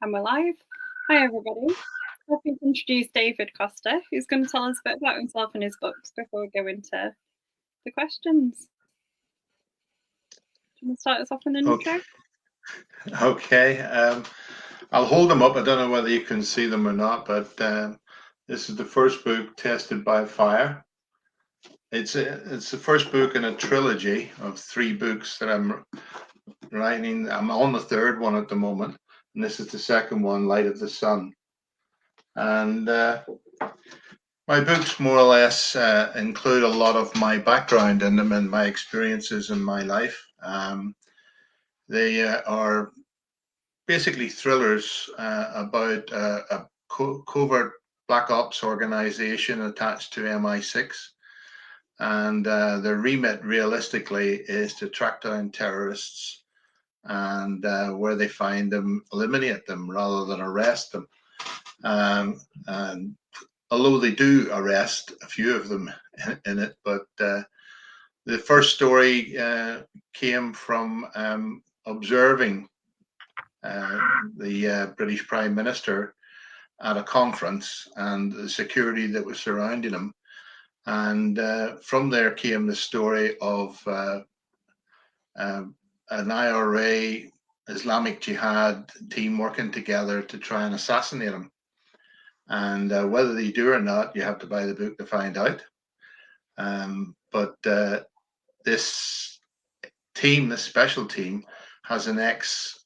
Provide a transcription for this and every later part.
And we're live. Hi, everybody. Happy to introduce David Costa, who's going to tell us a bit about himself and his books before we go into the questions. Do you want to start us off with an intro? Okay. I'll hold them up. I don't know whether you can see them or not, but this is the first book, Tested by Fire. It's the first book in a trilogy of 3 books that I'm writing. I'm on the third one at the moment, and this is the second one, Light of the Sun. And my books more or less include a lot of my background in them and my experiences in my life. They are basically thrillers about a covert black ops organization attached to MI6. And their remit realistically is to track down terrorists and where they find them, eliminate them rather than arrest them. And although they do arrest a few of them in it, but the first story came from observing the British Prime Minister at a conference and the security that was surrounding him. And from there came the story of an IRA Islamic Jihad team working together to try and assassinate him. And whether they do or not, you have to buy the book to find out. But this team, this special team, has an ex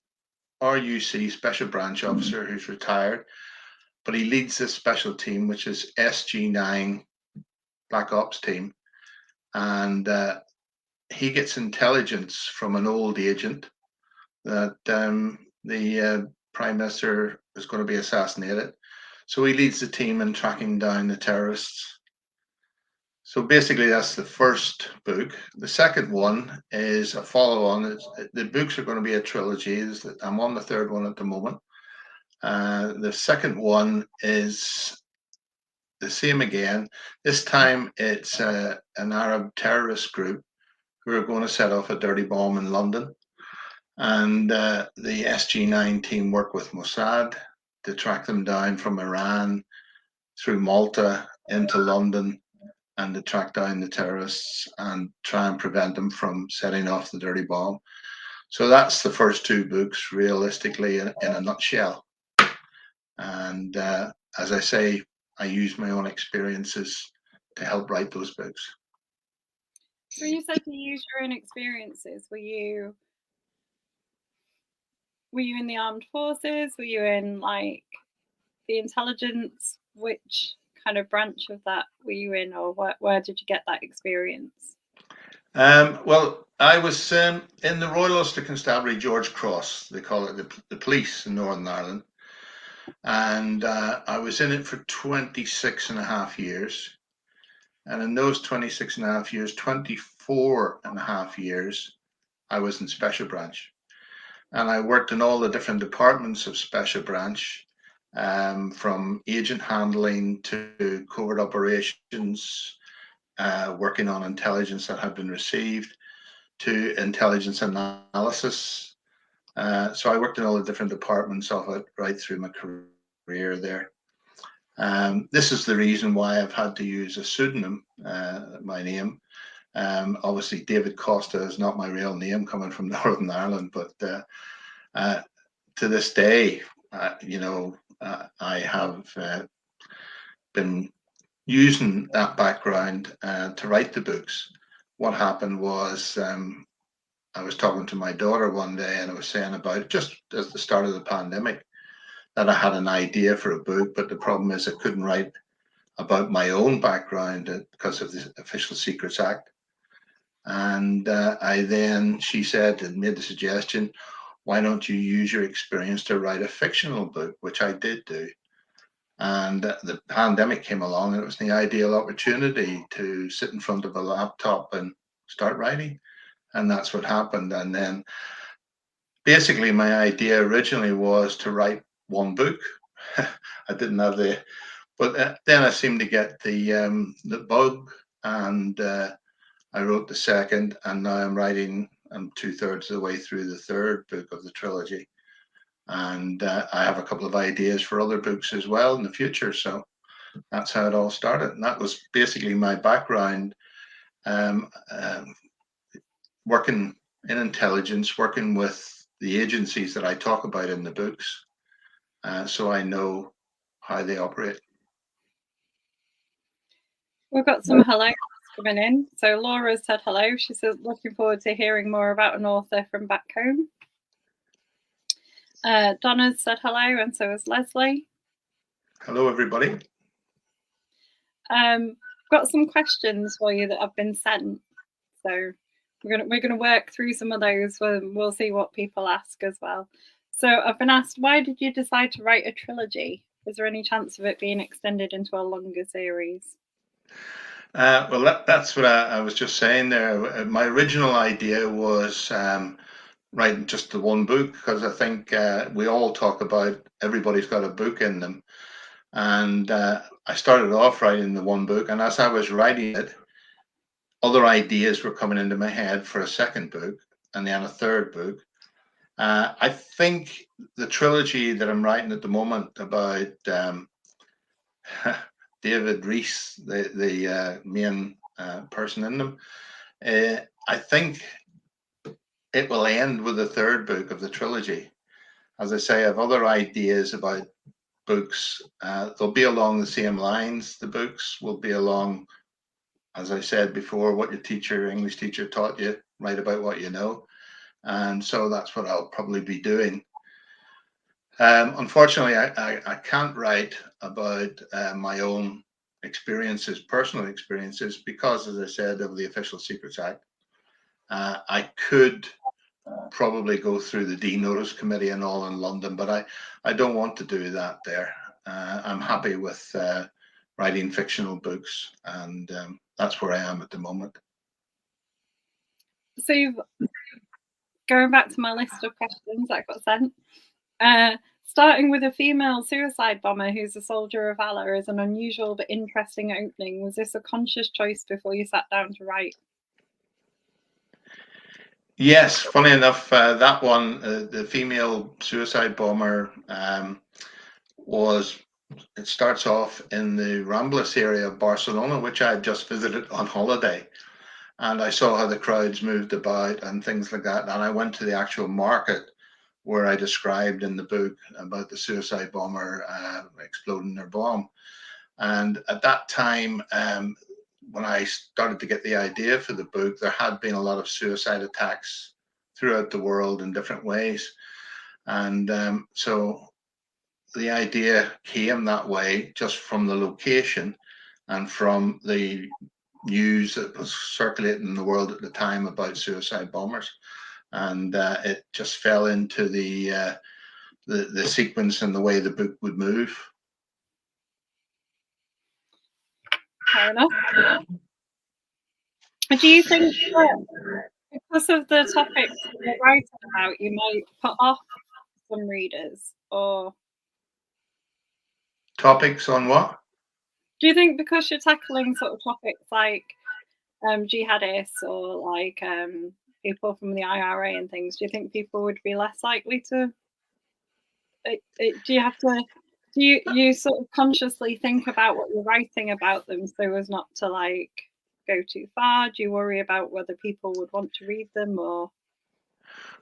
RUC special branch officer who's retired, but he leads this special team, which is SG9 Black Ops team. And he gets intelligence from an old agent that the Prime Minister is going to be assassinated. So he leads the team in tracking down the terrorists. So basically, that's the first book. The second one is a follow-on. The books are going to be a trilogy. I'm on the third one at the moment. The second one is the same again. This time it's an Arab terrorist group who are going to set off a dirty bomb in London. And the SG9 team work with Mossad to track them down from Iran through Malta into London and to track down the terrorists and try and prevent them from setting off the dirty bomb. So that's the first 2 books, realistically, in a nutshell. And as I say, I use my own experiences to help write those books. So you said you use your own experiences. Were you in the armed forces? Were you in like the intelligence? Which kind of branch of that were you in, or where did you get that experience? Well, I was in the Royal Ulster Constabulary George Cross. They call it the police in Northern Ireland. And I was in it for 26 and a half years. And in those 26 and a half years, 24 and a half years, I was in Special Branch. And I worked in all the different departments of Special Branch, from agent handling to covert operations, working on intelligence that had been received, to intelligence analysis. So I worked in all the different departments of it right through my career there. This is the reason why I've had to use a pseudonym, my name. Obviously, David Costa is not my real name coming from Northern Ireland, but to this day, I have been using that background to write the books. What happened was I was talking to my daughter one day and I was saying about just at the start of the pandemic that I had an idea for a book, but the problem is I couldn't write about my own background because of the Official Secrets Act. And she said and made the suggestion, why don't you use your experience to write a fictional book, which I did do. And the pandemic came along and it was the ideal opportunity to sit in front of a laptop and start writing. And that's what happened. And then basically my idea originally was to write one book. I didn't have but then I seemed to get the bug, and I wrote the second, and now I'm 2/3 of the way through the third book of the trilogy. And I have a couple of ideas for other books as well in the future. So that's how it all started. And that was basically my background, um, um, working in intelligence, working with the agencies that I talk about in the books. So I know how they operate. We've got some hellos coming in. So Laura said hello. She says, looking forward to hearing more about an author from back home. Donna said hello, and so has Leslie. Hello, everybody. Got some questions for you that have been sent. So we're gonna work through some of those. We'll see what people ask as well. So I've been asked, why did you decide to write a trilogy? Is there any chance of it being extended into a longer series? Well, that's what I was just saying there. My original idea was writing just the one book, because I think we all talk about everybody's got a book in them. And I started off writing the one book, and as I was writing it, other ideas were coming into my head for a second book and then a third book. I think the trilogy that I'm writing at the moment about David Rees, the main person in them, I think it will end with the third book of the trilogy. As I say, I have other ideas about books. They'll be along the same lines. The books will be along, as I said before, what your English teacher taught you, write about what you know. And so that's what I'll probably be doing. Unfortunately, I can't write about my own experiences, personal experiences, because, as I said, of the Official Secrets Act. I could probably go through the D Notice Committee and all in London, but I don't want to do that there. I'm happy with writing fictional books, and that's where I am at the moment. So going back to my list of questions that got sent, starting with a female suicide bomber who's a soldier of valor is an unusual but interesting opening. Was this a conscious choice before you sat down to write? Yes, funny enough, that one, the female suicide bomber, it starts off in the Ramblas area of Barcelona, which I had just visited on holiday. And I saw how the crowds moved about and things like that. And I went to the actual market where I described in the book about the suicide bomber exploding their bomb. And at that time, when I started to get the idea for the book, there had been a lot of suicide attacks throughout the world in different ways. And so the idea came that way, just from the location and from the news that was circulating in the world at the time about suicide bombers. And it just fell into the sequence and the way the book would move. Fair enough. Do you think that because of the topics you're writing about, you might put off some readers? Or Topics on what? do you think because you're tackling sort of topics like jihadists or like people from the IRA and things, do you think people would be less likely to? Do you have to? Do you sort of consciously think about what you're writing about them so as not to like go too far? Do you worry about whether people would want to read them or?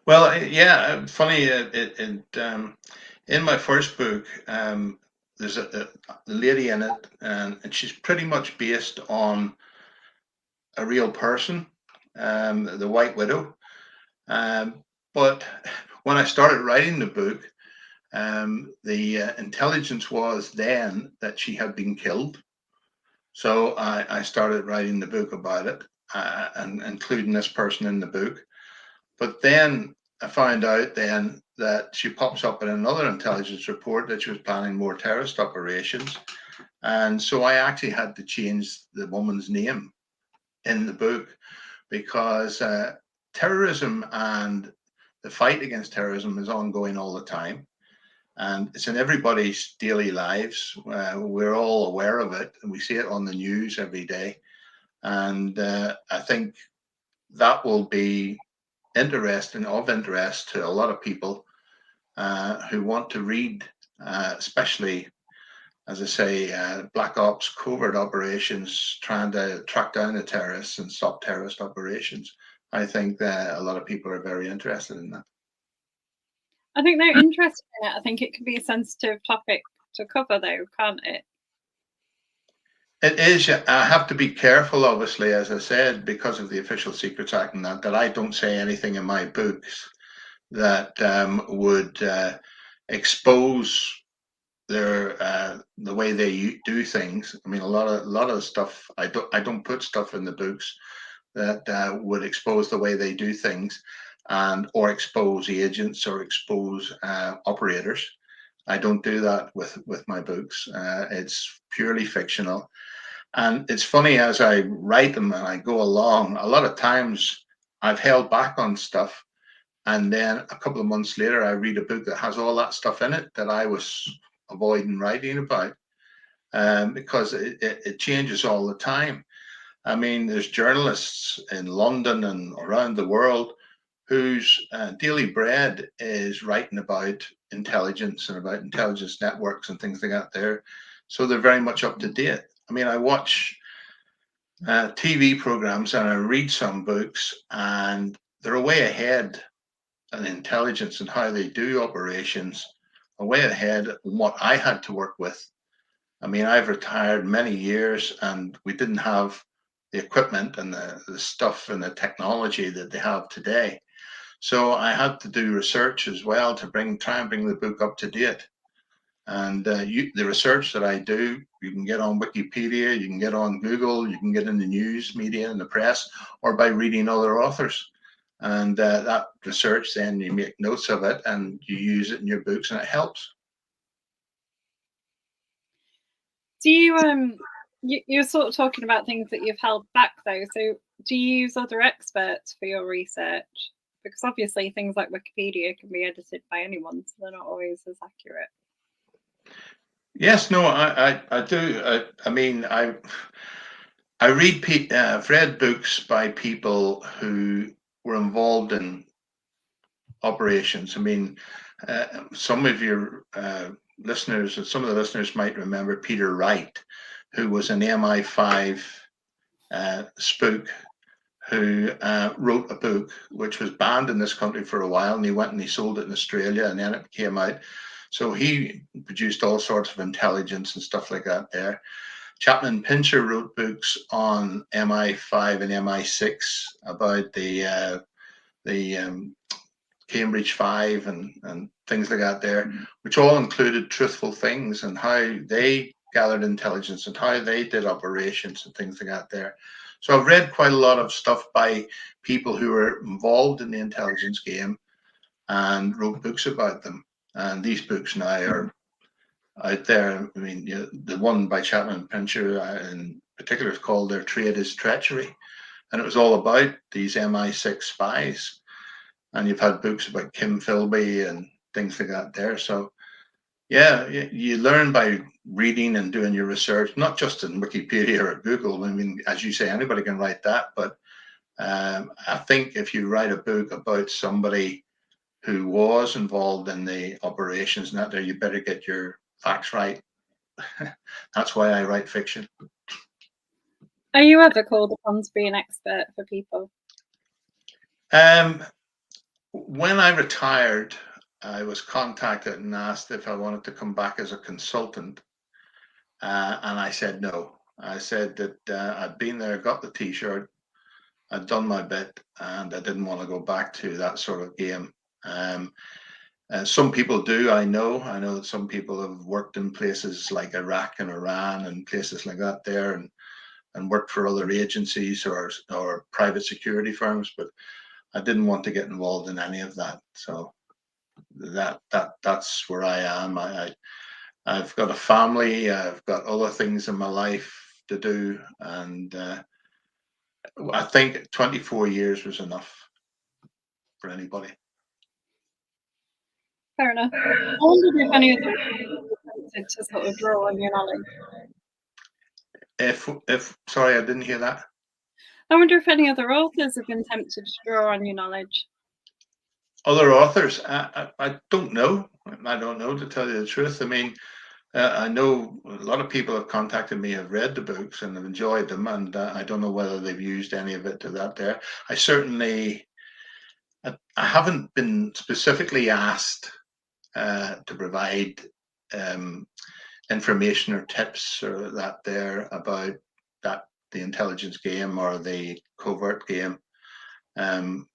Well, yeah, funny. In my first book, there's a lady in it, and she's pretty much based on a real person, the White Widow. But when I started writing the book, the intelligence was then that she had been killed. So I started writing the book about it, and including this person in the book. But then I found out then that she pops up in another intelligence report that she was planning more terrorist operations. And so I actually had to change the woman's name in the book, because terrorism and the fight against terrorism is ongoing all the time. And it's in everybody's daily lives. We're all aware of it, and we see it on the news every day. And I think that will be of interest to a lot of people. who want to read, especially, as I say, black ops, covert operations, trying to track down the terrorists and stop terrorist operations. I think that a lot of people are very interested in that. I think they're interested in it. I think it can be a sensitive topic to cover, though, can't it? It is. I have to be careful, obviously, as I said, because of the Official Secrets Act and that I don't say anything in my books that would expose the way they do things. I mean, a lot of stuff I don't put stuff in the books that would expose the way they do things, and or expose agents or expose operators. I don't do that with my books. It's purely fictional, and it's funny as I write them and I go along. A lot of times I've held back on stuff, and then a couple of months later, I read a book that has all that stuff in it that I was avoiding writing about, because it changes all the time. I mean, there's journalists in London and around the world whose daily bread is writing about intelligence and about intelligence networks and things like that there. So they're very much up to date. I mean, I watch TV programs and I read some books, and they're way ahead in intelligence and how they do operations, way ahead of what I had to work with. I mean, I've retired many years and we didn't have the equipment and the stuff and the technology that they have today. So I had to do research as well to try and bring the book up to date. And the research that I do, you can get on Wikipedia, you can get on Google, you can get in the news media and the press, or by reading other authors. And that research, then you make notes of it and you use it in your books, and it helps. Do you you're sort of talking about things that you've held back, though. So do you use other experts for your research? Because obviously things like Wikipedia can be edited by anyone, so they're not always as accurate. Yes, no, I do. I mean, I've read books by people who were involved in operations. I mean, some of your listeners, some of the listeners might remember Peter Wright, who was an MI5 spook who wrote a book which was banned in this country for a while, and he went and he sold it in Australia, and then it came out. So he produced all sorts of intelligence and stuff like that there. Chapman Pincher wrote books on MI5 and MI6 about the Cambridge Five and things like that there, which all included truthful things and how they gathered intelligence and how they did operations and things like that there. So I've read quite a lot of stuff by people who were involved in the intelligence game and wrote books about them. And these books now are out there. I mean, the one by Chapman Pincher in particular is called "Their Trade is Treachery," and it was all about these MI6 spies. And you've had books about Kim Philby and things like that there. So yeah, you learn by reading and doing your research, not just in Wikipedia or Google. I mean, as you say, anybody can write that, but I think if you write a book about somebody who was involved in the operations and that there, you better get your facts right. That's why I write fiction. Are you ever called upon to be an expert for people? When I retired, I was contacted and asked if I wanted to come back as a consultant, and I said no. I said that I'd been there, got the T-shirt, I'd done my bit, and I didn't want to go back to that sort of game. Some people do. I know that some people have worked in places like Iraq and Iran and places like that there, and worked for other agencies or private security firms, but I didn't want to get involved in any of that. So that's where I am. I've got a family. I've got other things in my life to do, and I think 24 years was enough for anybody. Fair enough. I wondered if any of them wanted to sort of draw on your knowledge. If sorry, I didn't hear that. I wonder if any other authors have been tempted to draw on your knowledge. Other authors, I don't know. I don't know, to tell you the truth. I mean, I know a lot of people have contacted me, have read the books and have enjoyed them, and I don't know whether they've used any of it to that there. I certainly, I haven't been specifically asked to provide um, information or tips or that there about that the intelligence game or the covert game.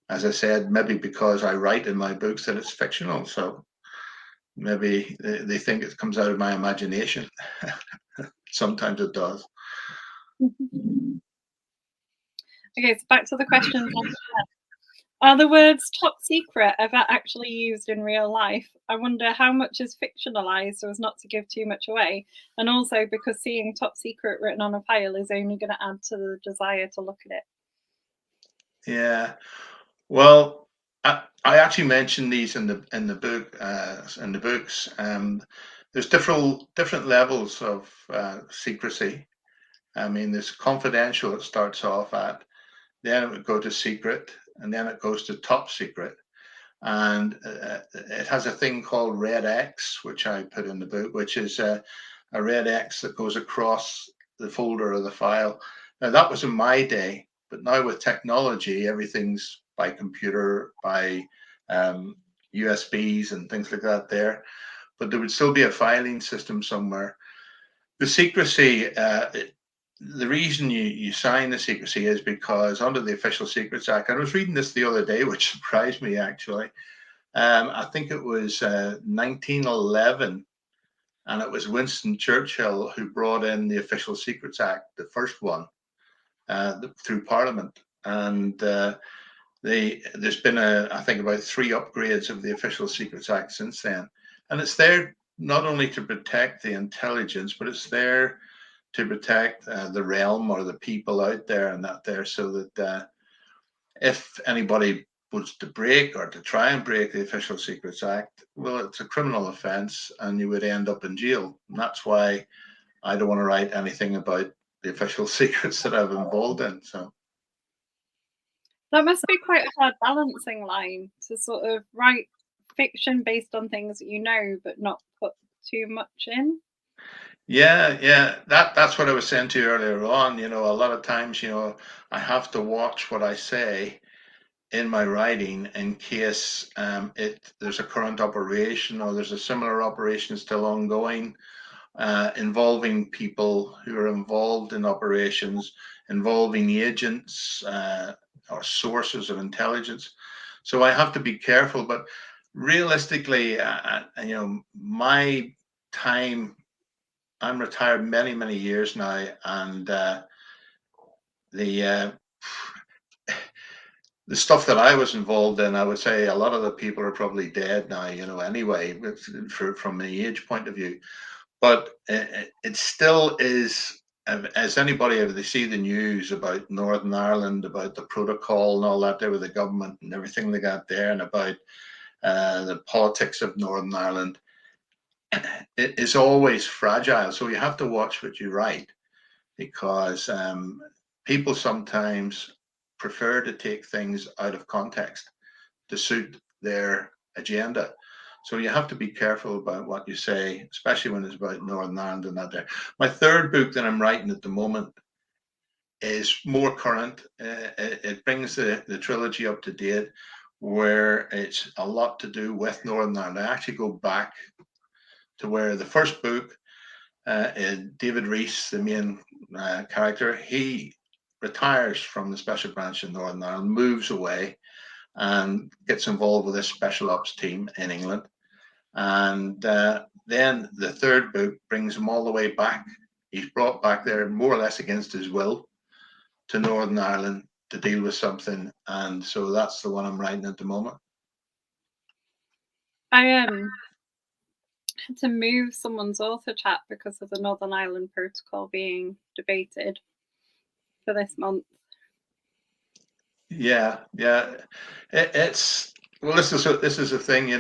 As I said, maybe because I write in my books that it's fictional, so maybe they think it comes out of my imagination. Sometimes it does. Okay, so back to the questions. Are the words top secret ever actually used in real life? I wonder how much is fictionalized so as not to give too much away. And also because seeing top secret written on a file is only going to add to the desire to look at it. Yeah. Well, I actually mentioned these in the book in the books. There's different levels of secrecy. I mean, there's confidential. It starts off at, then it would go to secret, and then it goes to top secret. And it has a thing called red X, which I put in the book, which is a red X that goes across the folder of the file. Now, that was in my day, but now with technology, everything's by computer, by USBs and things like that there. But there would still be a filing system somewhere. The secrecy, the reason you sign the secrecy is because under the Official Secrets Act, and I was reading this the other day, which surprised me actually. I think it was 1911, and it was Winston Churchill who brought in the Official Secrets Act, the first one, through Parliament. And there's been, I think, about 3 upgrades of the Official Secrets Act since then. And it's there not only to protect the intelligence, but it's there to protect the realm or the people out there and that there, so that if anybody was to break or to try and break the Official Secrets Act, well, it's a criminal offence and you would end up in jail. And that's why I don't want to write anything about the official secrets that I've involved in. So That must be quite a hard balancing line to sort of write fiction based on things that you know, but not put too much in. yeah, that's what I was saying to you earlier on. You know, a lot of times, I have to watch what I say in my writing in case there's a current operation or there's a similar operation still ongoing, involving people who are involved in operations, involving agents or sources of intelligence. So I have to be careful, but realistically, my time, I'm retired many years now, and the uh, the stuff that I was involved in, I would say a lot of the people are probably dead now, anyway, from an age point of view. But it still is, as anybody, if they see the news about Northern Ireland, about the protocol and all that there with the government and everything they got there, and about the politics of Northern Ireland, it is always fragile. So you have to watch what you write, because people sometimes prefer to take things out of context to suit their agenda. So you have to be careful about what you say, especially when it's about Northern Ireland and that there. My third book that I'm writing at the moment is more current. It brings the trilogy up to date, where it's a lot to do with Northern Ireland. I actually go back to where the first book, David Rees, the main character, he retires from the special branch in Northern Ireland, moves away, and gets involved with this special ops team in England. And then the third book brings him all the way back. He's brought back there more or less against his will to Northern Ireland to deal with something. And so that's the one I'm writing at the moment. I had to move someone's author chat because of the Northern Ireland Protocol being debated for this month. Yeah. It's well, this is a thing, in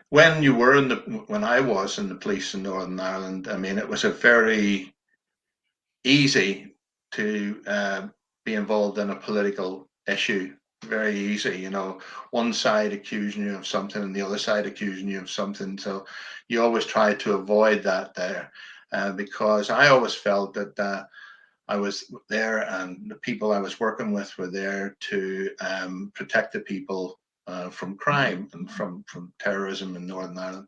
when I was in the police in Northern Ireland. I mean, it was a very easy to be involved in a political issue very easy, one side accusing you of something and the other side accusing you of something. So you always try to avoid that there, because I always felt that I was there and the people I was working with were there to protect the people from crime and from terrorism in Northern Ireland.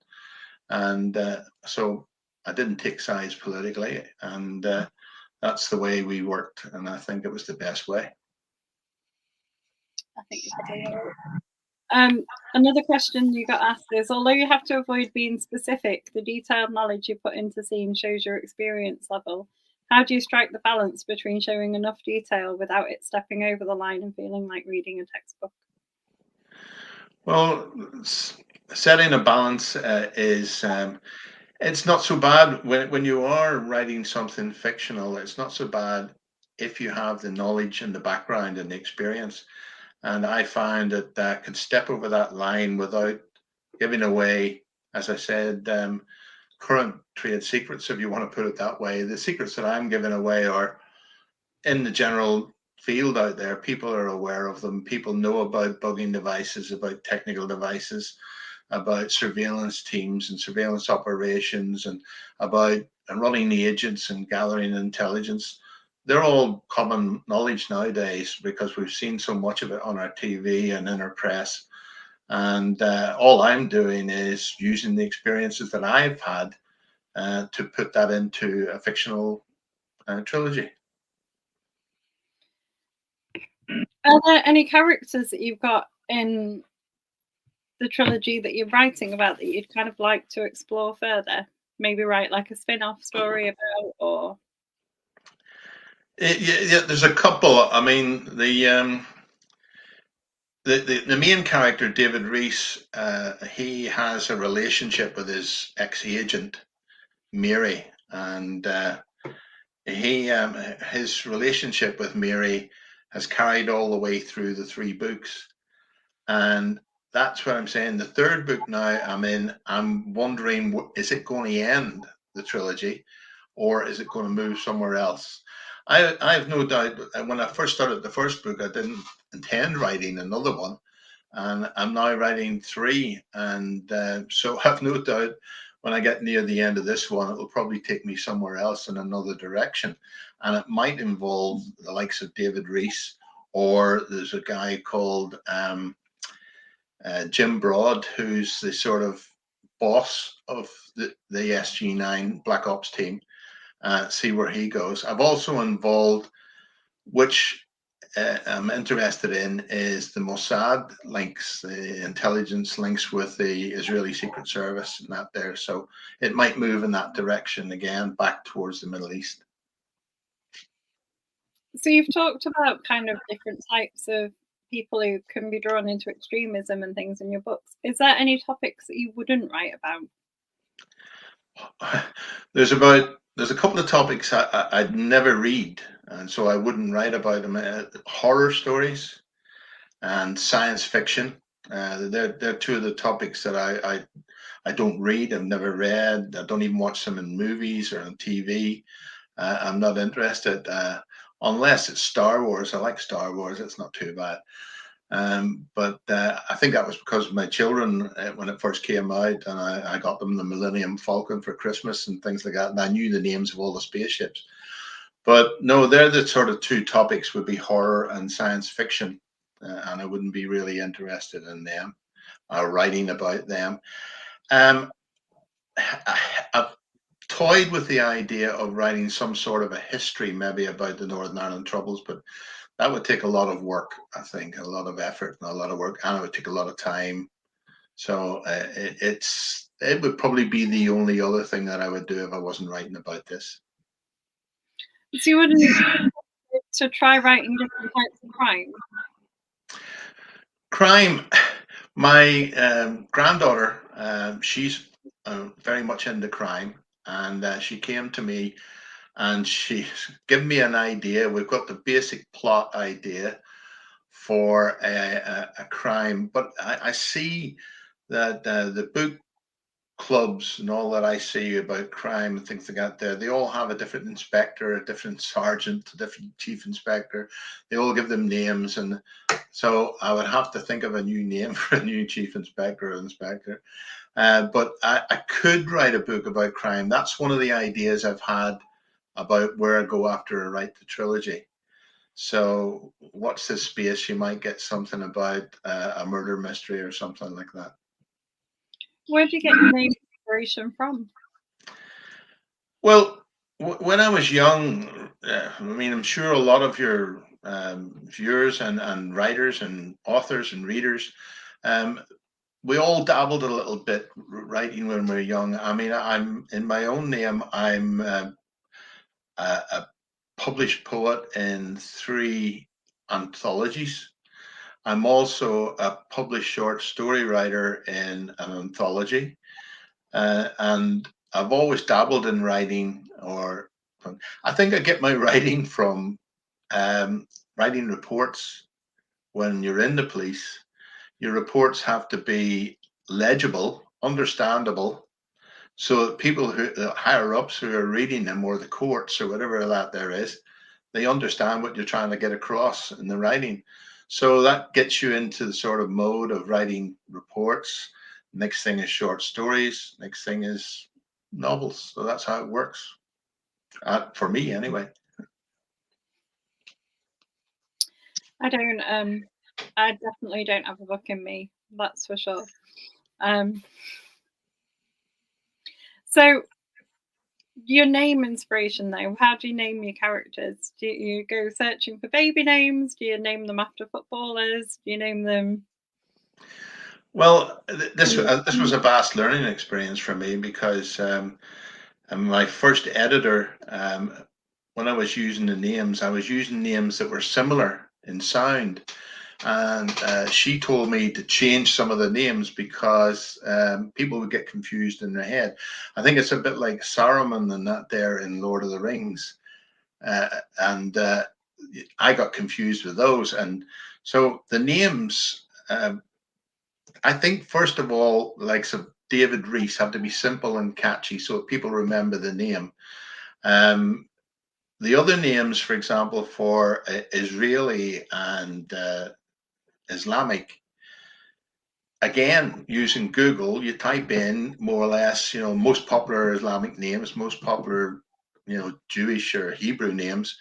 And so I didn't take sides politically, and that's the way we worked. And I think it was the best way. I think you're probably right. Another question you got asked is, although you have to avoid being specific, the detailed knowledge you put into scenes shows your experience level. How do you strike the balance between showing enough detail without it stepping over the line and feeling like reading a textbook? Well, setting a balance is it's not so bad when you are writing something fictional. It's not so bad if you have the knowledge and the background and the experience. And I find that that could step over that line without giving away, as I said, current trade secrets, if you want to put it that way. The secrets that I'm giving away are in the general field out there. People are aware of them. People know about bugging devices, about technical devices, about surveillance teams and surveillance operations, and about running the agents and gathering intelligence. They're all common knowledge nowadays because we've seen so much of it on our TV and in our press. And all I'm doing is using the experiences that I've had to put that into a fictional trilogy. Are there any characters that you've got in the trilogy that you're writing about that you'd kind of like to explore further? Maybe write like a spin-off story about, or Yeah, there's a couple. I mean, the main character, David Reese, he has a relationship with his ex-agent, Mary, and his relationship with Mary has carried all the way through the three books. And that's what I'm saying. The third book now I'm in, I'm wondering, is it going to end the trilogy or is it going to move somewhere else? I have no doubt. When I first started the first book, I didn't intend writing another one. And I'm now writing three. And so I have no doubt when I get near the end of this one, it will probably take me somewhere else in another direction. And it might involve the likes of David Reese, or there's a guy called Jim Broad, who's the sort of boss of the SG9 Black Ops team. See where he goes. I've also involved, which I'm interested in, is the Mossad links, the intelligence links with the Israeli Secret Service and that there. So it might move in that direction again, back towards the Middle East. so you've talked about kind of different types of people who can be drawn into extremism and things in your books. Is there any topics that you wouldn't write about? There's a couple of topics I'd never read, and so I wouldn't write about them. Horror stories and science fiction. They're two of the topics that I don't read. I've never read. I don't even watch them in movies or on TV. I'm not interested unless it's Star Wars. I like Star Wars. It's not too bad. But I think that was because of my children when it first came out, and I got them the Millennium Falcon for Christmas and things like that, and I knew the names of all the spaceships. But no, they're the sort of two topics would be horror and science fiction, and I wouldn't be really interested in them or writing about them. Um, I've toyed with the idea of writing some sort of a history, maybe about the Northern Ireland Troubles, but that would take a lot of work, I think, a lot of effort and a lot of work, and it would take a lot of time. So it would probably be the only other thing that I would do if I wasn't writing about this. So you wouldn't to try writing different types of crime? Crime. My granddaughter, she's very much into crime, and she came to me and she's given me an idea. We've got the basic plot idea for a crime, but I see that the book clubs and all that I see about crime and things like that there, they all have a different inspector, a different sergeant, a different chief inspector. They all give them names, and So I would have to think of a new name for a new chief inspector or inspector. But I could write a book about crime. That's one of the ideas I've had about where I go after I write the trilogy. So what's the space? You might get something about a murder mystery or something like that. Where do you get your name inspiration from? Well, when I was young, I mean, I'm sure a lot of your viewers and writers and authors and readers, um, we all dabbled a little bit writing when we were young. I mean, I'm in my own name. I'm a published poet in 3 anthologies. I'm also a published short story writer in an anthology, and I've always dabbled in writing. Or I think I get my writing from um, writing reports. When you're in the police, your reports have to be legible, understandable, so that people who, the higher ups who are reading them, or the courts or whatever that there is, they understand what you're trying to get across in the writing. So that gets you into the sort of mode of writing reports. Next thing is short stories. Next thing is novels. So that's how it works, for me anyway. I don't. I definitely don't have a book in me. That's for sure. Um, so your name inspiration though, how do you name your characters? Do you go searching for baby names? Do you name them after footballers? Do you name them? Well, this was a vast learning experience for me, because my first editor, when I was using the names, I was using names that were similar in sound. And she told me to change some of the names because people would get confused in their head. I think it's a bit like Saruman and that there in Lord of the Rings. And I got confused with those. And so the names, I think, first of all, like so David Rees, have to be simple and catchy so people remember the name. Um, the other names, for example, for Israeli and Islamic, again, using Google, you type in more or less, most popular Islamic names, most popular, Jewish or Hebrew names,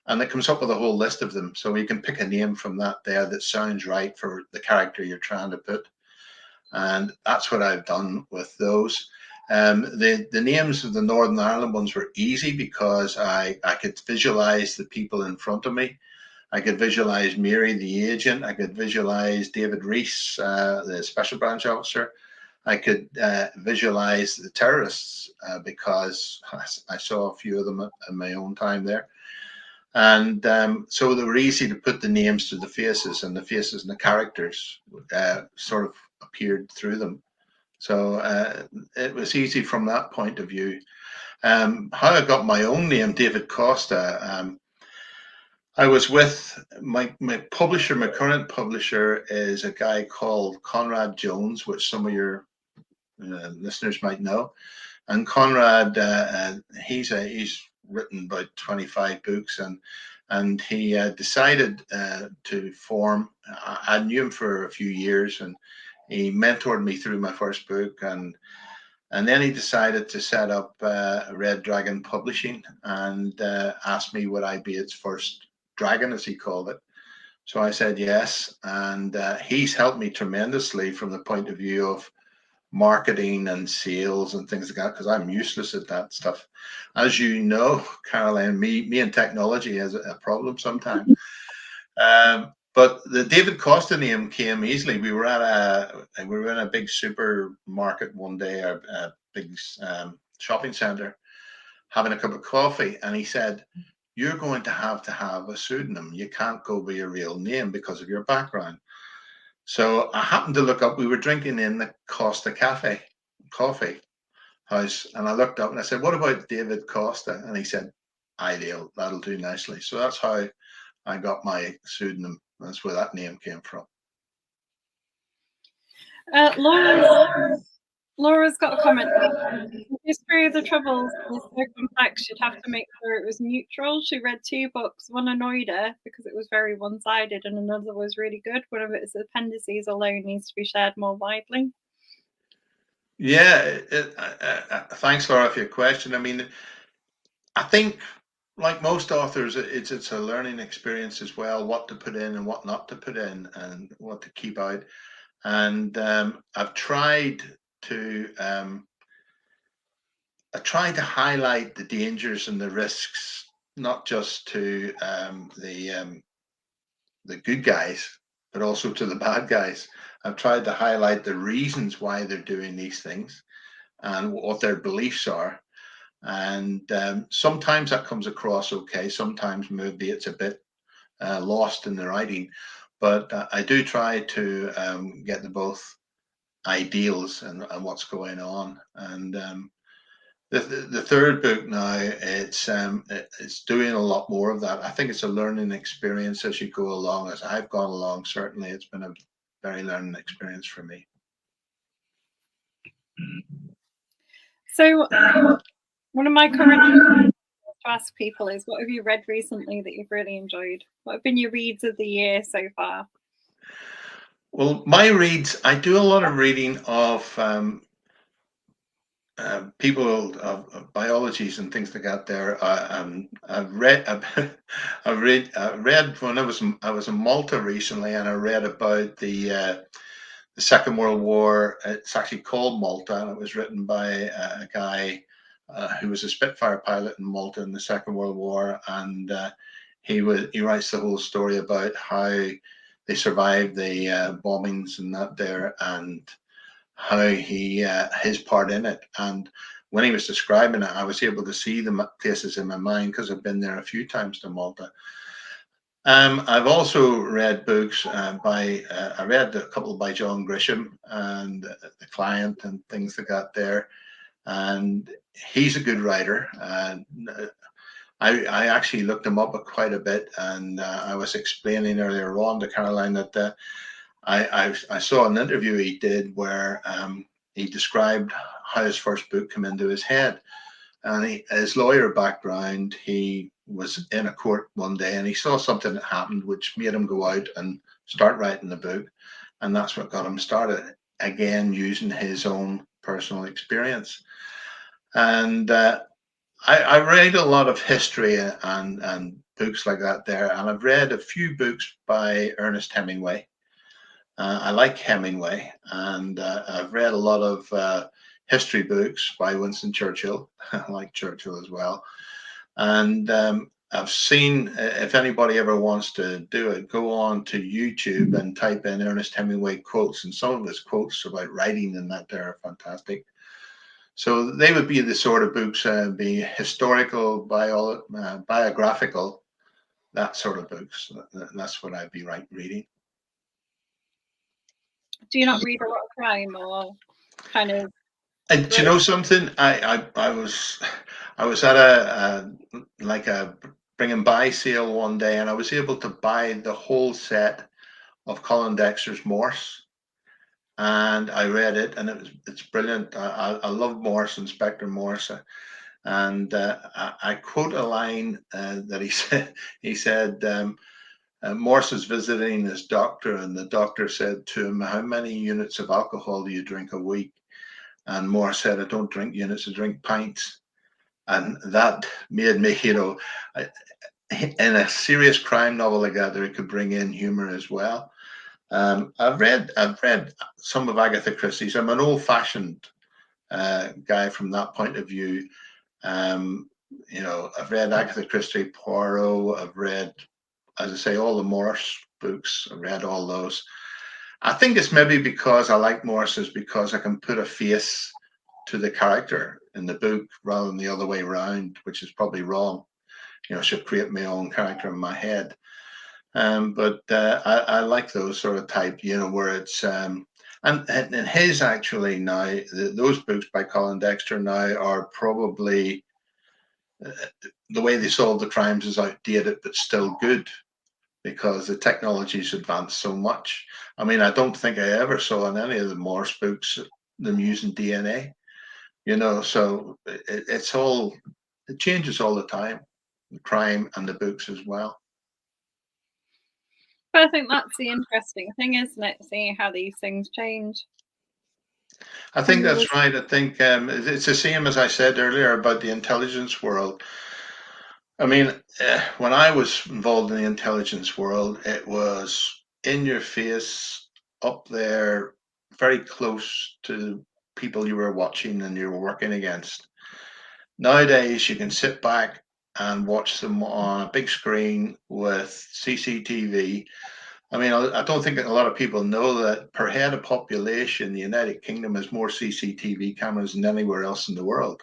and it comes up with a whole list of them. So you can pick a name from that there that sounds right for the character you're trying to put. And that's what I've done with those. The names of the Northern Ireland ones were easy because I could visualize the people in front of me. I could visualize Mary, the agent. I could visualize David Rees, the special branch officer. I could visualize the terrorists because I saw a few of them in my own time there. And so they were easy to put the names to the faces, and the faces and the characters sort of appeared through them. So it was easy from that point of view. How I got my own name, David Costa, I was with my publisher. My current publisher is a guy called Conrad Jones, which some of your listeners might know. And Conrad, he's written about 25 books, and he decided to form. I knew him for a few years, and he mentored me through my first book, and then he decided to set up Red Dragon Publishing, and asked me would I be its first dragon, as he called it. So I said yes, and he's helped me tremendously from the point of view of marketing and sales and things like that, because I'm useless at that stuff. As you know, Caroline, me and technology is a problem sometimes. But the David Costa name came easily. We were in a big supermarket one day, a big shopping center, having a cup of coffee, and he said, "You're going to have a pseudonym. You can't go by your real name because of your background." So I happened to look up. We were drinking in the Costa Cafe coffee house, and I looked up and I said, "What about David Costa?" And he said, "Ideal. That'll do nicely." So that's how I got my pseudonym. That's where that name came from. Laura's Laura's got a comment there. The history of the Troubles is so complex, you'd have to make sure it was neutral. She read two books. One annoyed her because it was very one-sided, and another was really good. One of its appendices alone needs to be shared more widely. Yeah, thanks, Laura, for your question. I mean, I think, like most authors, it's a learning experience as well, what to put in and what not to put in, and what to keep out. And I've tried to highlight the dangers and the risks, not just to the good guys, but also to the bad guys. I've tried to highlight the reasons why they're doing these things and what their beliefs are. And sometimes that comes across okay. Sometimes maybe it's a bit lost in the writing, but I do try to get the both ideals and what's going on. And the third book now, it's doing a lot more of that. I think it's a learning experience as you go along. As I've gone along, certainly it's been a very learning experience for me. So, one of my current to ask people is, what have you read recently that you've really enjoyed? What have been your reads of the year so far? Well, my reads, I do a lot of reading of people of biologies and things like that. There, I've read, read when I was in Malta recently, and I read about the Second World War. It's actually called Malta, and it was written by a guy who was a Spitfire pilot in Malta in the Second World War, and he writes the whole story about how they survived the bombings and that there, and how he his part in it. And when he was describing it, I was able to see the places in my mind because I've been there a few times to Malta. I've also read books I read a couple by John Grisham and The Client and things like that there. And he's a good writer. And I actually looked him up quite a bit. And I was explaining earlier on to Caroline that I saw an interview he did where he described how his first book came into his head. And his lawyer background, he was in a court one day and he saw something that happened which made him go out and start writing the book. And that's what got him started, again, using his own personal experience. And I read a lot of history and books like that there. And I've read a few books by Ernest Hemingway. I like Hemingway, and I've read a lot of history books by Winston Churchill. I like Churchill as well. And I've seen, if anybody ever wants to do it, go on to YouTube and type in Ernest Hemingway quotes, and some of his quotes about writing and that there are fantastic. So they would be the sort of books, be historical, biographical, that sort of books. That's what I'd be reading. Do you not read a lot of crime or kind of? And do you know something? I was at a like a bring and buy sale one day, and I was able to buy the whole set of Colin Dexter's Morse, and I read it, and it's brilliant. I love Morse, Inspector Morse, and I quote a line that he said. He said. Morse was visiting his doctor, and the doctor said to him, "How many units of alcohol do you drink a week?" And Morse said, "I don't drink units, I drink pints." And that made me, in a serious crime novel like that, it could bring in humor as well. I've read some of Agatha Christie's. I'm an old-fashioned guy from that point of view. I've read Agatha Christie, Poirot. I've read, as I say, all the Morse books. I've read all those. I think it's maybe because I like Morse's because I can put a face to the character in the book rather than the other way around, which is probably wrong. I should create my own character in my head. But I like those sort of type, where it's and his actually now those books by Colin Dexter now are probably the way they solve the crimes is outdated but still good because the technology's advanced so much. I mean, I don't think I ever saw in any of the Morse books them using DNA. So it changes all the time, the crime and the books as well. But I think that's the interesting thing, isn't it? Seeing how these things change. I think that's right. I think it's the same as I said earlier about the intelligence world. I mean, when I was involved in the intelligence world, it was in your face, up there, very close to people you were watching and you were working against. Nowadays, you can sit back and watch them on a big screen with CCTV. I mean, I don't think a lot of people know that per head of population, the United Kingdom has more CCTV cameras than anywhere else in the world.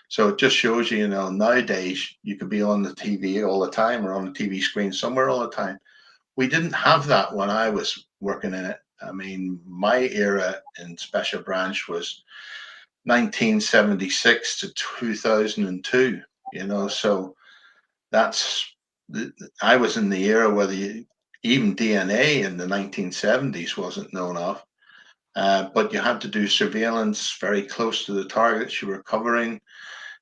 So it just shows you, nowadays you could be on the TV all the time or on the TV screen somewhere all the time. We didn't have that when I was working in it. I mean, my era in Special Branch was 1976 to 2002, so that's, I was in the era where even DNA in the 1970s wasn't known of. But you had to do surveillance very close to the targets you were covering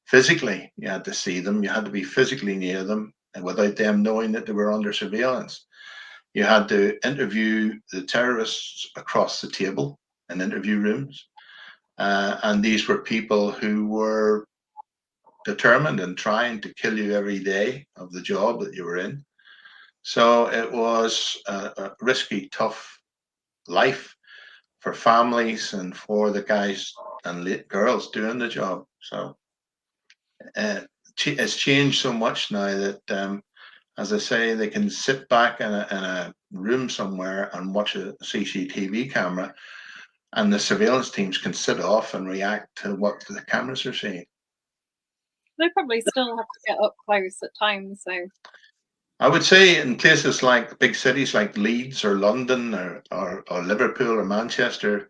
physically. You had to see them, you had to be physically near them, and without them knowing that they were under surveillance. You had to interview the terrorists across the table in interview rooms. And these were people who were determined and trying to kill you every day of the job that you were in. So it was a risky, tough life for families and for the guys and girls doing the job. So it's changed so much now that, as I say, they can sit back in a room somewhere and watch a CCTV camera, and the surveillance teams can sit off and react to what the cameras are seeing. They probably still have to get up close at times, so I would say in places like big cities like Leeds or London or Liverpool or Manchester,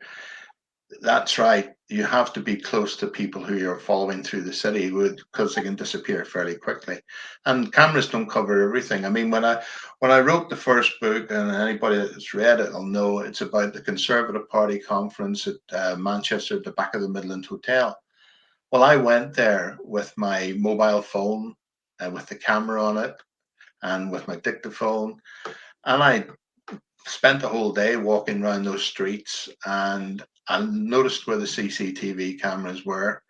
that's right. You have to be close to people who you're following through the city because they can disappear fairly quickly. And cameras don't cover everything. I mean, when I wrote the first book, and anybody that's read it will know, it's about the Conservative Party conference at Manchester at the back of the Midland Hotel. Well, I went there with my mobile phone, with the camera on it, and with my dictaphone, and I spent the whole day walking around those streets, and I noticed where the CCTV cameras were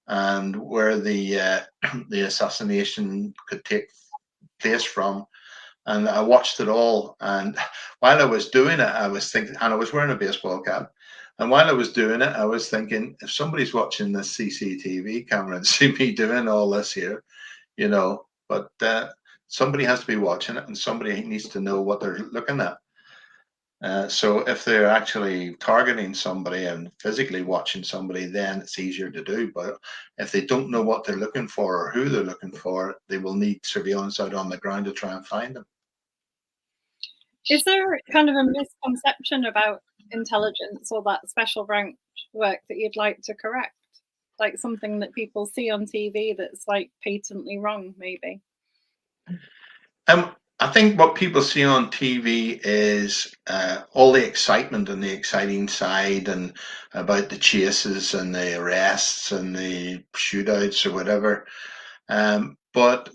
and where the the assassination could take place from. And I watched it all. And while I was doing it, I was thinking, and I was wearing a baseball cap. And while I was doing it, I was thinking, if somebody's watching this CCTV camera and see me doing all this here, but somebody has to be watching it and somebody needs to know what they're looking at. So if they're actually targeting somebody and physically watching somebody, then it's easier to do. But if they don't know what they're looking for or who they're looking for, they will need surveillance out on the ground to try and find them. is there kind of a misconception about intelligence or that special branch work that you'd like to correct? Like something that people see on TV that's like patently wrong, maybe? I think what people see on TV is all the excitement and the exciting side, and about the chases and the arrests and the shootouts or whatever. But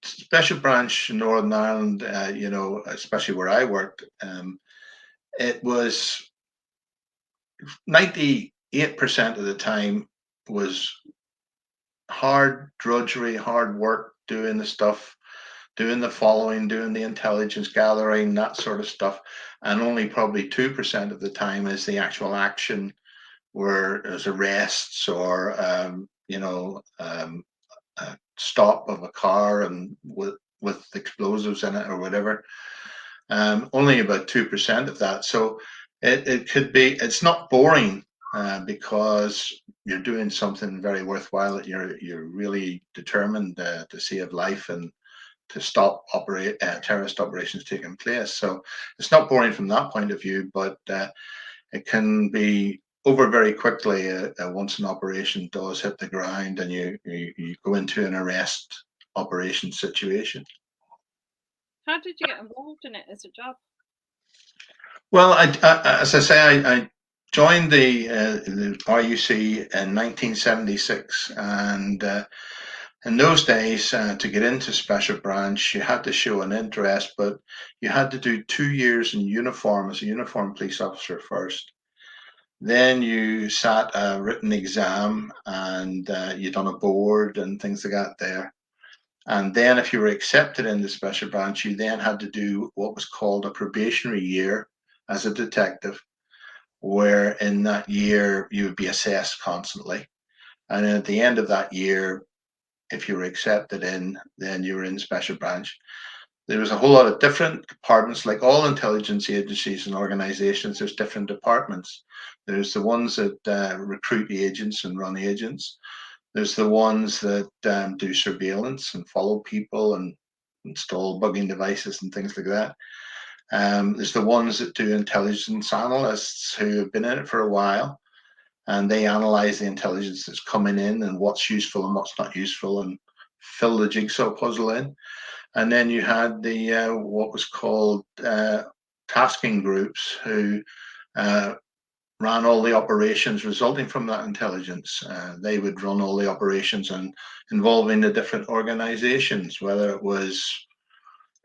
Special Branch in Northern Ireland, especially where I worked, it was 98% of the time was hard drudgery, hard work, doing the stuff, doing the following, doing the intelligence gathering, that sort of stuff. And only probably 2% of the time is the actual action, where there's arrests or, a stop of a car and with explosives in it or whatever. Only about 2% of that. So it could be, it's not boring, because you're doing something very worthwhile that you're really determined to save life and to stop terrorist operations taking place. So it's not boring from that point of view, but it can be over very quickly once an operation does hit the ground and you go into an arrest operation situation. How did you get involved in it as a job? Well, as I say, joined the RUC in 1976, and in those days, to get into Special Branch, you had to show an interest, but you had to do 2 years in uniform as a uniformed police officer first. Then you sat a written exam, and you done a board and things like that there. And then, if you were accepted into Special Branch, you then had to do what was called a probationary year as a detective, where in that year you would be assessed constantly. And then at the end of that year, if you were accepted in, then you were in Special Branch. There was a whole lot of different departments, like all intelligence agencies and organizations. There's different departments. There's the ones that recruit agents and run agents. There's the ones that do surveillance and follow people and install bugging devices and things like that. There's the ones that do intelligence analysts who have been in it for a while, and they analyze the intelligence that's coming in and what's useful and what's not useful and fill the jigsaw puzzle in. And then you had the what was called tasking groups who ran all the operations resulting from that intelligence. They would run all the operations and involving the different organizations, whether it was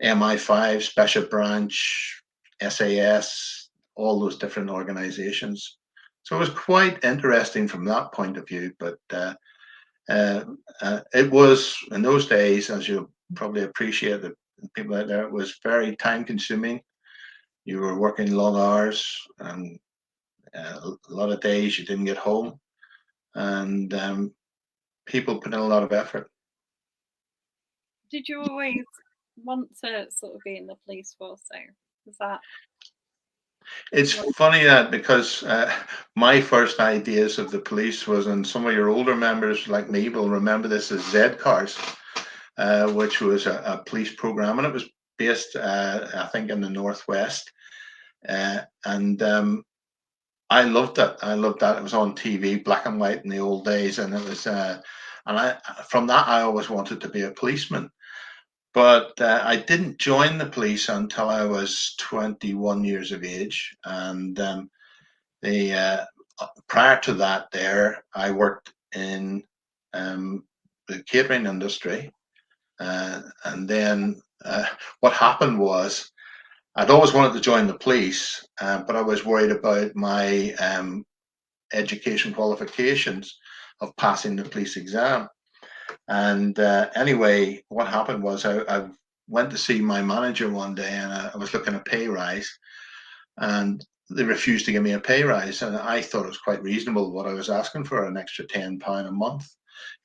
MI5, Special Branch, SAS, all those different organizations. So it was quite interesting from that point of view. But it was, in those days, as you probably appreciate, the people out there, it was very time consuming. You were working long hours, and a lot of days you didn't get home, and people put in a lot of effort. Did you always want to sort of be in the police force though? Is that It's funny that because my first ideas of the police was, and some of your older members like me will remember this as Z Cars, which was a police program, and it was based, I think, in the Northwest. And I loved it. I loved that. It was on TV, black and white in the old days, and it was. And I, from that, I always wanted to be a policeman. But I didn't join the police until I was 21 years of age, and the prior to that, there I worked in the catering industry, and then what happened was I'd always wanted to join the police, but I was worried about my education qualifications of passing the police exam. And anyway, what happened was I went to see my manager one day, and I was looking at a pay rise, and they refused to give me a pay rise. And I thought it was quite reasonable what I was asking for, an extra £10 a month,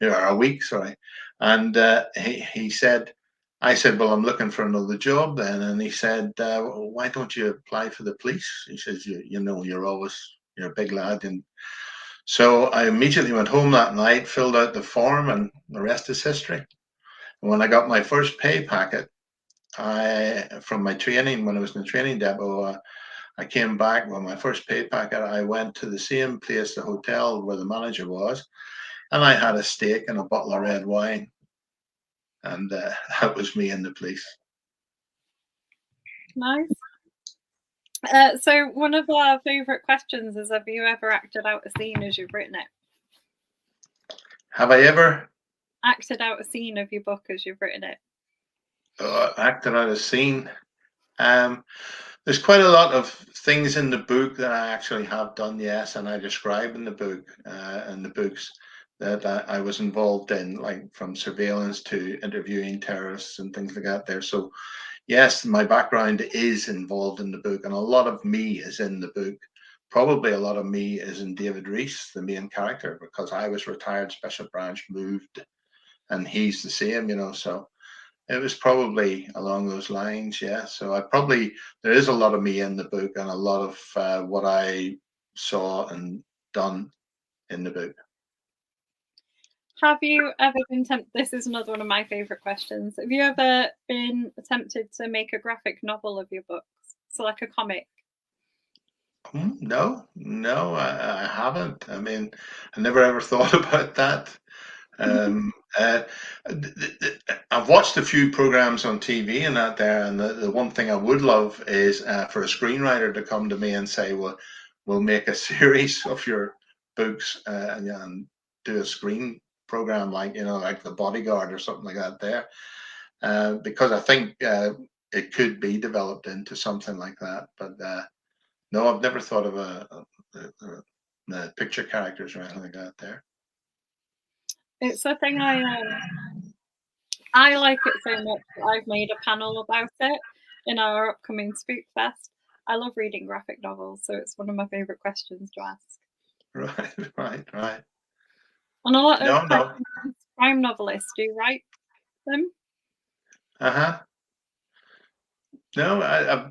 or a week, sorry. And he said, I said, well, I'm looking for another job then. And he said, well, why don't you apply for the police? He says, you know, you're a big lad. And so I immediately went home that night, filled out the form, and the rest is history. And when I got my first pay packet, from my training, when I was in the training depot, I came back with my first pay packet. I went to the same place, the hotel where the manager was, and I had a steak and a bottle of red wine. And that was me in the police. nice? So one of our favourite questions is: have you ever acted out a scene as you've written it? Have I ever Acted out a scene of your book as you've written it? acted out a scene? There's quite a lot of things in the book that I actually have done, yes, and I describe in the book, in the books that I was involved in, like from surveillance to interviewing terrorists and things like that there. So yes, my background is involved in the book, and a lot of me is in the book. Probably a lot of me is in David Reese, the main character, because I was retired Special Branch, moved, and he's the same, you know. So it was probably along those lines, yeah. So there is a lot of me in the book, and a lot of what I saw and done in the book. Have you ever been tempted? This is another one of my favourite questions. Have you ever been tempted to make a graphic novel of your books? So, like a comic? No, no, I haven't. I mean, I never ever thought about that. Um, uh, I've watched a few programs on TV and that there, and the one thing I would love is for a screenwriter to come to me and say, well, we'll make a series of your books and do a screen program like like The Bodyguard or something like that there, because I think it could be developed into something like that. But no, I've never thought of the picture characters or anything like that there. It's a thing I like it so much that I've made a panel about it in our upcoming Spook Fest. I love reading graphic novels, so it's one of my favourite questions to ask. Right, right. And a lot of No, no. crime novelists do write them. Uh-huh. No, I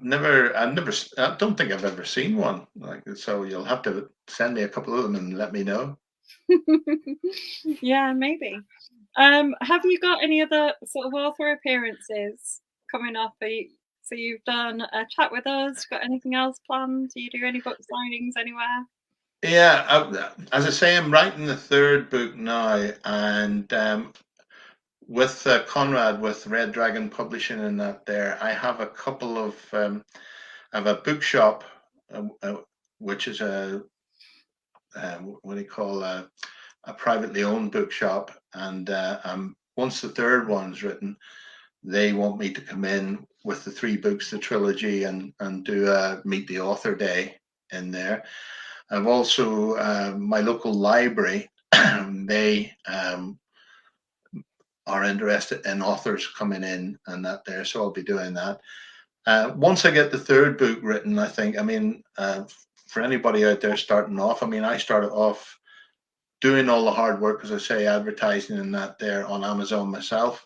don't think I've ever seen one. Like, so you'll have to send me a couple of them and let me know. Yeah, maybe. Have you got any other sort of author appearances coming up? So you've done a chat with us. Got anything else planned? Do you do any book signings anywhere? Yeah, as I say, I'm writing the third book now, and with Conrad, with Red Dragon Publishing and that there, I have a couple of, I have a bookshop, which is what do you call, a privately owned bookshop. And once the third one's written, they want me to come in with the three books, the trilogy, and do a Meet the Author Day in there. I've also, my local library, they are interested in authors coming in and that there, so I'll be doing that. Once I get the third book written, I think, for anybody out there starting off, I started off doing all the hard work, as I say, advertising and that there on Amazon myself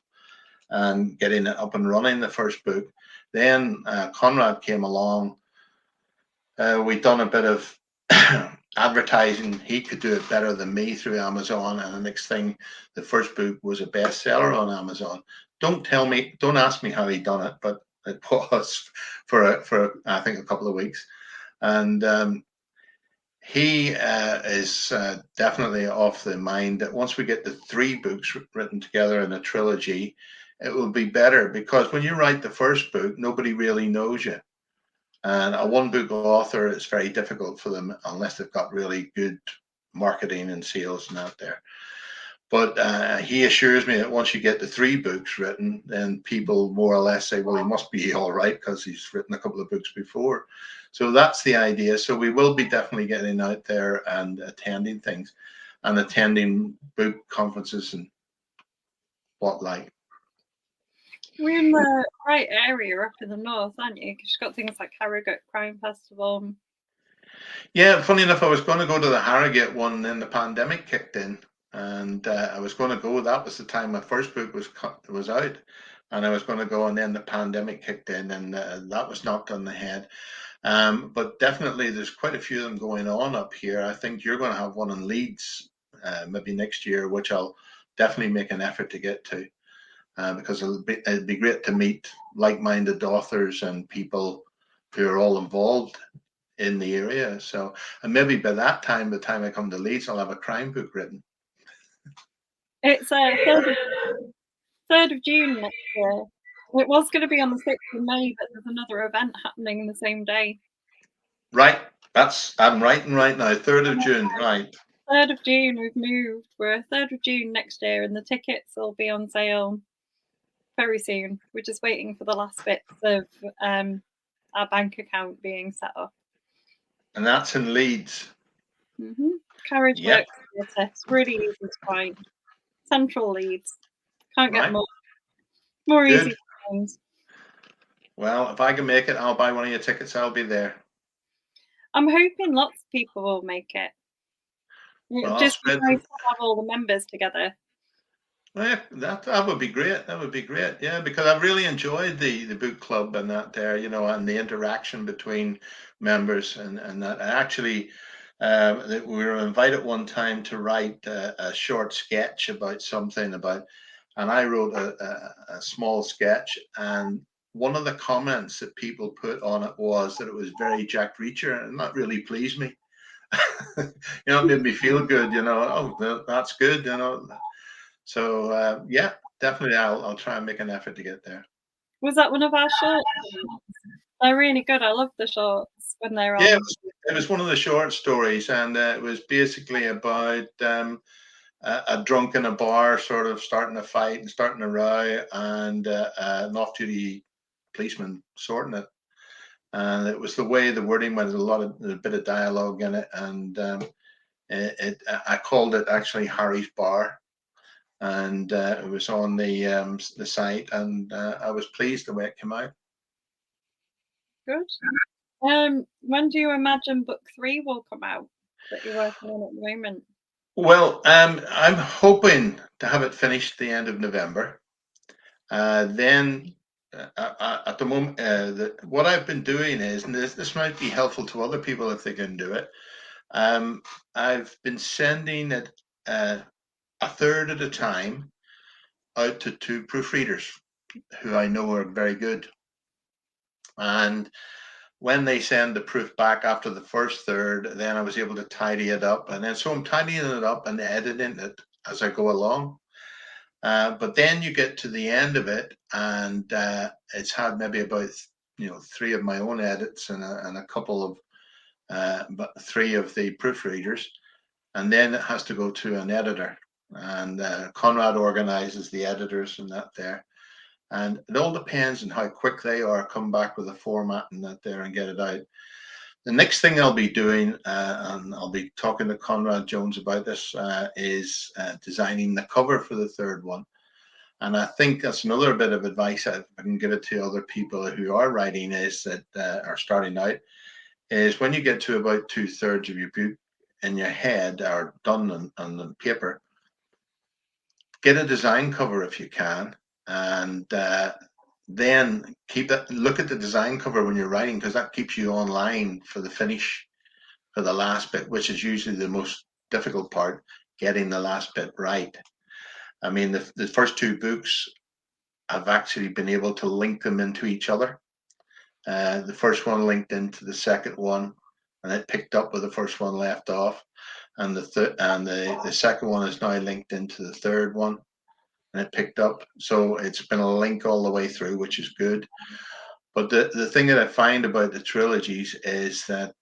and getting it up and running, the first book. Then Conrad came along. We'd done a bit of advertising. He could do it better than me through Amazon. And the next thing, the first book was a bestseller on Amazon. Don't ask me how he done it, but it was for I think a couple of weeks. And he is definitely off the mind that once we get the three books written together in a trilogy, it will be better, because when you write the first book, nobody really knows you. And a one book author, it's very difficult for them unless they've got really good marketing and sales and out there. But he assures me that once you get the three books written, then people more or less say, well, he must be all right because he's written a couple of books before. So that's the idea. So we will be definitely getting out there and attending things and attending book conferences and what like. We're in the right area up in the north, aren't you? Because you've got things like Harrogate Crime Festival. Yeah, funny enough, I was going to go to the Harrogate one, then the pandemic kicked in, and I was going to go. That was the time my first book was out, and I was going to go, and then the pandemic kicked in, and that was knocked on the head. But definitely, there's quite a few of them going on up here. I think you're going to have one in Leeds, maybe next year, which I'll definitely make an effort to get to, because it'd be great to meet like-minded authors and people who are all involved in the area. So, and maybe by that time, the time I come to Leeds, I'll have a crime book written. It's a 3rd of June next year. It was going to be on the 6th of May, but there's another event happening in the same day. Right. I'm writing right now, 3rd of June, right. 3rd of June, we've moved. We're 3rd of June next year, and the tickets will be on sale very soon. We're just waiting for the last bits of our bank account being set up. And that's in Leeds. Mm-hmm. Carriage Yep. Works Theatre. It's really easy to find. Central Leeds. Can't get Right. more Good. easy to find. Well, if I can make it, I'll buy one of your tickets. I'll be there. I'm hoping lots of people will make it. Well, It'd I'll just be spread nice them. to have all the members together. Well, yeah, that would be great. That would be great. Yeah, because I've really enjoyed the book club and that there, and the interaction between members and that. And actually, we were invited one time to write a short sketch about something and I wrote a small sketch, and one of the comments that people put on it was that it was very Jack Reacher, and that really pleased me. It made me feel good. Oh, that's good. So yeah, definitely, I'll try and make an effort to get there. Was that one of our shorts? They're really good. I love the shorts when they're Yeah, on. It was one of the short stories, and it was basically about a drunk in a bar, sort of starting a fight and starting a row, and an off-duty policeman sorting it. And it was the way the wording went, a bit of dialogue in it, and I called it actually Harry's Bar, and it was on the site, and I was pleased the way it came out. Good. When do you imagine book 3 will come out that you're working on at the moment? Well, I'm hoping to have it finished at the end of November. Then, at the moment, what I've been doing is, and this might be helpful to other people if they can do it. I've been sending it a third at a time out to 2 proofreaders who I know are very good. And when they send the proof back after the first third, then I was able to tidy it up. And then so I'm tidying it up and editing it as I go along. But then you get to the end of it, and it's had maybe about 3 of my own edits and a couple of but 3 of the proofreaders, and then it has to go to an editor. And Conrad organizes the editors and that there. And it all depends on how quick they are, come back with a format and that there and get it out. The next thing I'll be doing, and I'll be talking to Conrad Jones about this, is designing the cover for the third one. And I think that's another bit of advice I can give it to other people who are writing, is that are starting out, is when you get to about 2/3 of your book in your head or done on the paper, get a design cover if you can, and then look at the design cover when you're writing, because that keeps you online for the finish, for the last bit, which is usually the most difficult part, getting the last bit right. I mean, the first 2 books, I've actually been able to link them into each other. The first one linked into the second one, and it picked up where the first one left off. And the second one is now linked into the third one, and it picked up. So it's been a link all the way through, which is good. But the thing that I find about the trilogies is that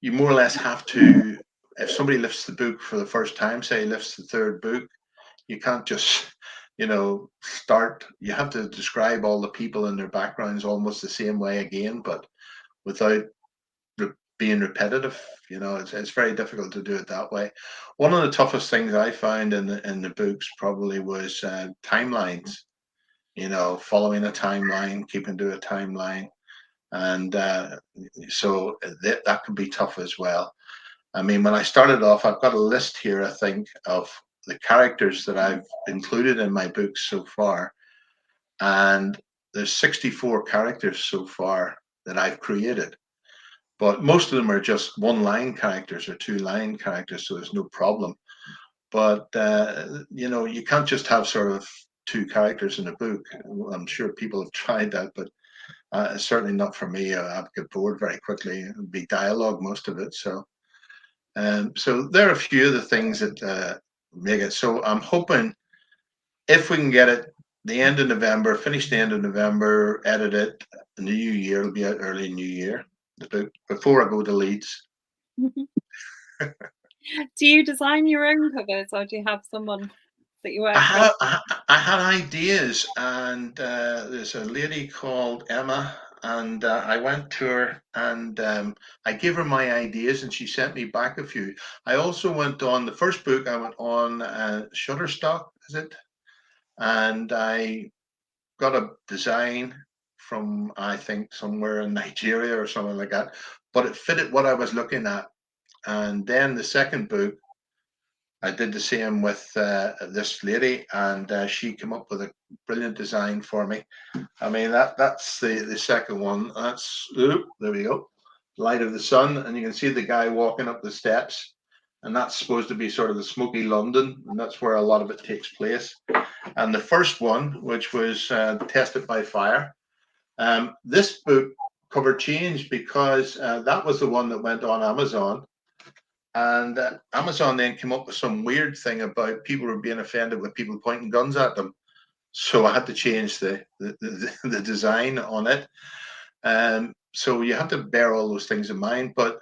you more or less have to, if somebody lifts the book for the first time, say lifts the third book, you can't just start. You have to describe all the people and their backgrounds almost the same way again, but without being repetitive. It's very difficult to do it that way. One of the toughest things I found in the books probably was timelines. Following a timeline, keeping to a timeline, and so that can be tough as well. I mean, when I started off, I've got a list here, I think, of the characters that I've included in my books so far, and there's 64 characters so far that I've created, but most of them are just 1-line characters or 2-line characters, so there's no problem. But you can't just have sort of 2 characters in a book. I'm sure people have tried that, but certainly not for me. I'd get bored very quickly. It'd be dialogue, most of it. So there are a few of the things that make it. So I'm hoping, if we can get it the end of November, finish the end of November, edit it in the new year, it'll be out early New Year, the book, before I go to Leeds. Do you design your own covers, or do you have someone that you work with? I had ideas, and there's a lady called Emma, and I went to her, and I gave her my ideas, and she sent me back a few. I also went on the first book. I went on Shutterstock, is it? And I got a design from, I think, somewhere in Nigeria or something like that, but it fitted what I was looking at. And then the second book, I did the same with this lady, and she came up with a brilliant design for me. I mean, that's the second one. There we go, Light of the Sun, and you can see the guy walking up the steps, and that's supposed to be sort of the smoky London, and that's where a lot of it takes place. And the first one, which was Tested by Fire, this book cover changed because that was the one that went on Amazon. And Amazon then came up with some weird thing about people were being offended with people pointing guns at them. So I had to change the design on it. so you have to bear all those things in mind. But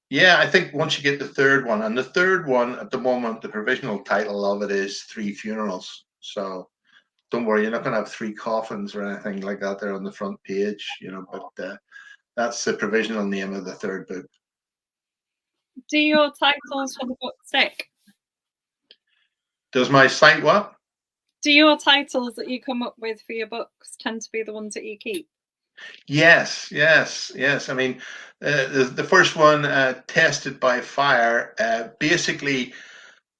yeah, I think once you get the third one, and the third one at the moment, the provisional title of it is Three Funerals. So don't worry, you're not going to have three coffins or anything like that there on the front page, but that's the provisional name of the third book. Do your titles for the book stick? Does my site what? Do your titles that you come up with for your books tend to be the ones that you keep? Yes, yes, yes. I mean, the first one, Tested by Fire, basically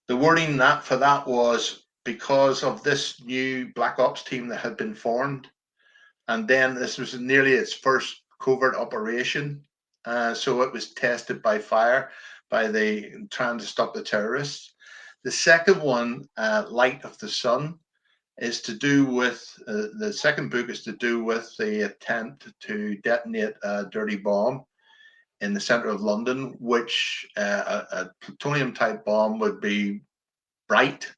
the wording for that was because of this new Black Ops team that had been formed. And then this was nearly its first covert operation. So it was tested by fire by trying to stop the terrorists. The second one, Light of the Sun, is to do with the second book is to do with the attempt to detonate a dirty bomb in the center of London, which a plutonium type bomb would be bright.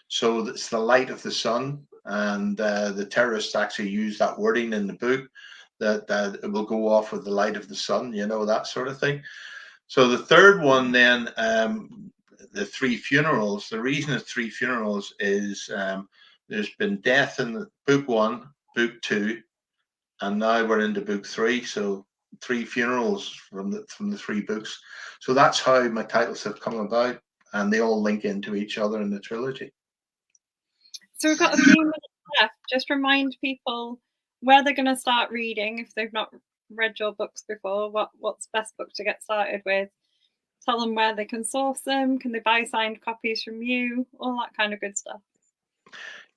So it's the light of the sun, and the terrorists actually use that wording in the book that it will go off with the light of the sun, that sort of thing. So the third one then, the Three Funerals. The reason it's Three Funerals is there's been death in the book one, book two, and now we're into book three. So three funerals from the three books. So that's how my titles have come about, and they all link into each other in the trilogy. So we've got a few minutes left. Just remind people where they're going to start reading if they've not read your books before. What's the best book to get started with? Tell them where they can source them. Can they buy signed copies from you? All that kind of good stuff.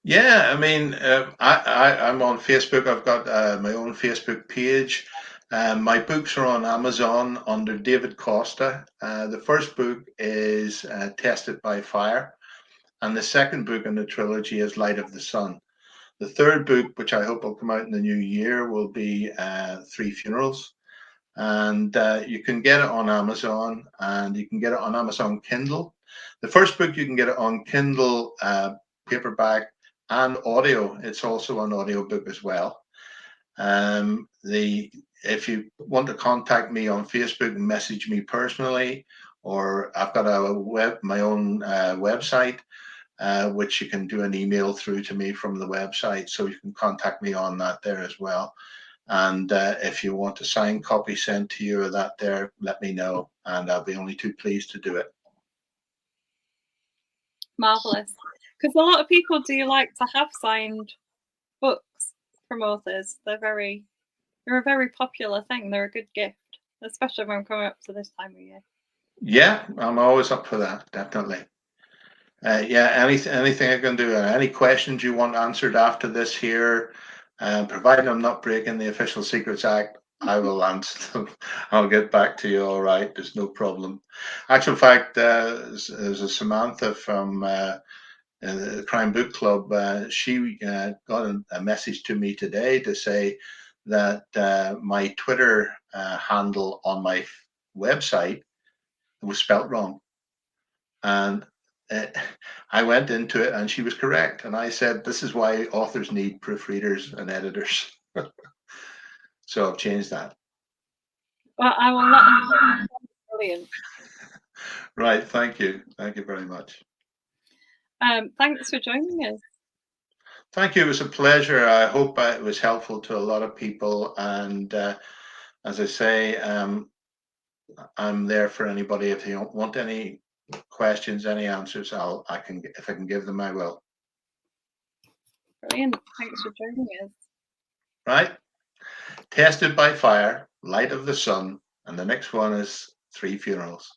Yeah, I mean, I'm on Facebook. I've got my own Facebook page. My books are on Amazon under David Costa. The first book is Tested by Fire, and the second book in the trilogy is Light of the Sun. The third book, which I hope will come out in the new year, will be Three Funerals. And you can get it on Amazon, and you can get it on Amazon Kindle. The first book, you can get it on Kindle, paperback, and audio. It's also an audiobook as well. If you want to contact me on Facebook and message me personally, or I've got my own website, which you can do an email through to me from the website, so you can contact me on that there as well. And if you want a signed copy sent to you or that there, let me know, and I'll be only too pleased to do it. Marvelous. Because a lot of people do like to have signed books from authors. They're a very popular thing. They're a good gift, especially when we're coming up to this time of year. Yeah, I'm always up for that, definitely. Yeah, anything I can do. Any questions you want answered after this here, provided I'm not breaking the Official Secrets Act, I will answer them. I'll get back to you. All right, there's no problem. Actual fact, there's a Samantha from the Crime Book Club. She got a message to me today to say that my Twitter handle on my website was spelt wrong, and I went into it, and she was correct. And I said, "This is why authors need proofreaders and editors." So I've changed that. Well, I will let them know. Brilliant. Right. Thank you. Thank you very much. Thanks for joining us. Thank you. It was a pleasure. I hope it was helpful to a lot of people. And as I say, I'm there for anybody. If you want any questions, any answers, if I can give them, I will. Brilliant. Thanks for joining us. Right. Tested by Fire, Light of the Sun, and the next one is Three Funerals.